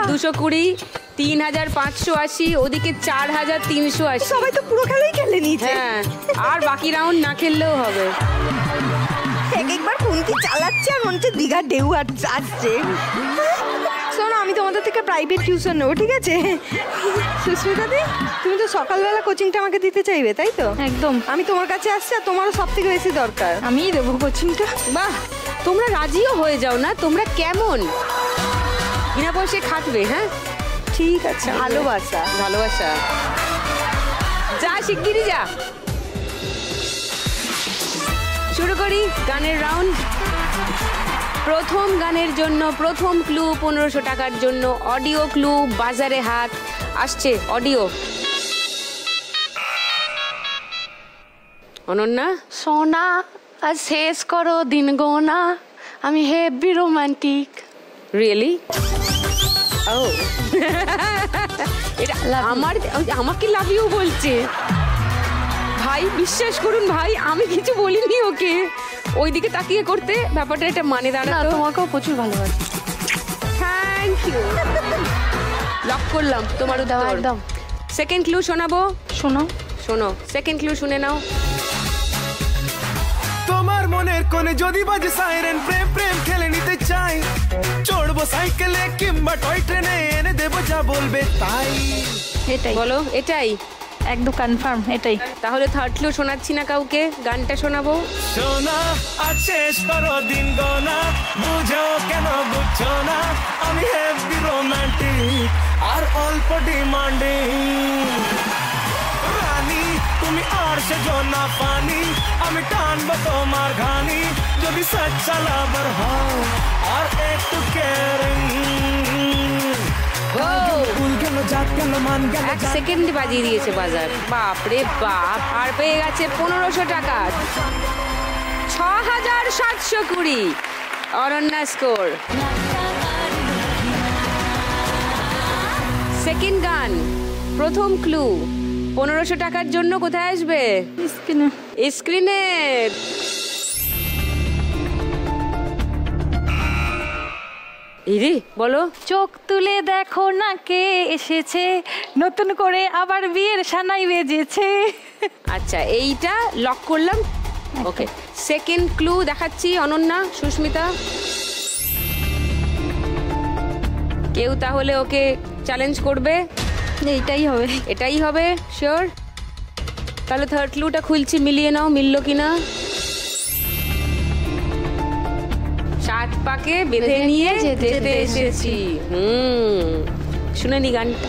220, 3580, ওদিকে 4380। সবাই তো পুরো খেলাই খেলে নিয়েছে। হ্যাঁ, আর বাকি রাউন্ড না খেললেও হবে। একবার খুন্তি চালাচ্ছে আর মনে হচ্ছে দীঘার ঢেউ আসছে। শোনো, আমি তোমাদের থেকে প্রাইভেট টিউশন নেবো, ঠিক আছে? সুস্মিতা দি, তুমি তো সকালবেলা কোচিংটা আমাকে দিতে চাইবে, তাই তো? একদম। আমি তোমার কাছে আসছি, আর তোমারও সব থেকে বেশি দরকার। আমিই দেবো কোচিংটা। বাহ, তোমরা রাজিও হয়ে যাও না? তোমরা কেমন বিনা পয়সায় খাটবে? হ্যাঁ ঠিক আছে, ভালোবাসা। ভালোবাসা। যা শিগগিরই যা। শুরু করি গানের রাউন্ড। প্রথম গানের জন্য প্রথম ক্লু 1500 টাকার জন্য অডিও ক্লু। বাজারে হাত আসছে অডিও। অনন্যা। সোনা আজ শেষ করো দিন গোনা, আমি হেভি রোমান্টিক। রিয়েলি? ও এটা আমাকে লাভ ইউ বলছে। ভাই বিশ্বাস করুন ভাই, আমি কিছু বলিনি ওকে। ওইদিকে তাকিয়ে করতে ব্যাপারটা এটা মানে দাঁড়াতো। তোমাকেও প্রচুর ভালোবাসি। Thank you. লক করলাম তোমার উত্তর। একদম। সেকেন্ড ক্লু শোনাবো। শোনো। সেকেন্ড ক্লু শুনে নাও। তোমার মনের কোণে যদি বাজে সাইরেন, প্রেম প্রেম খেলে নিতে চাই। চড়বো সাইকেলে কিংবা টয় ট্রেনে, এনে দেবো যা বলবে তাই। এটাই বলো। এটাই একদম কনফার্ম, এটাই। তাহলে থার্ড ক্লু শোনাচ্ছি না কাউকে, গানটা শোনাবো। সোনা আজ শেষ করো দিন গোনা, বুঝো কেন বুঝছো না, আমি হেভি রোমান্টিক আর অল্প ডিমান্ডিং। রানী তুমি আর সেজো না পানি, আমি টানবো তোমার ঘানি, যদি সচ্চা লাভার হও আর একটু কেয়ারিং। এক সেকেন্ডে বাজিয়ে দিয়েছে বাজার। বাপ রে বাপ। আর পেয়ে গেছে 1500 টাকা। 6720 অনন্যা স্কোর। সেকেন্ড গান, প্রথম ক্লু 1500 টাকার জন্য কোথায় আসবে? স্ক্রিনে। ইরে বলো। চোখ তুলে দেখো না কে এসেছে, নতুন করে আবার বিয়ের সানাই বেজেছে। আচ্ছা, এইটা লক করলাম। ওকে, সেকেন্ড ক্লু দেখাচ্ছি অনন্যা, সুস্মিতা। কেউ তাহলে ওকে চ্যালেঞ্জ করবে? এটাই হবে শিওর? তাহলে থার্ড ক্লুটা খুলছি, মিলিয়ে নাও মিললো কিনা। 7 পাকে বেঁধে নিয়ে যেতে এসেছি। শুনে নি গানটা।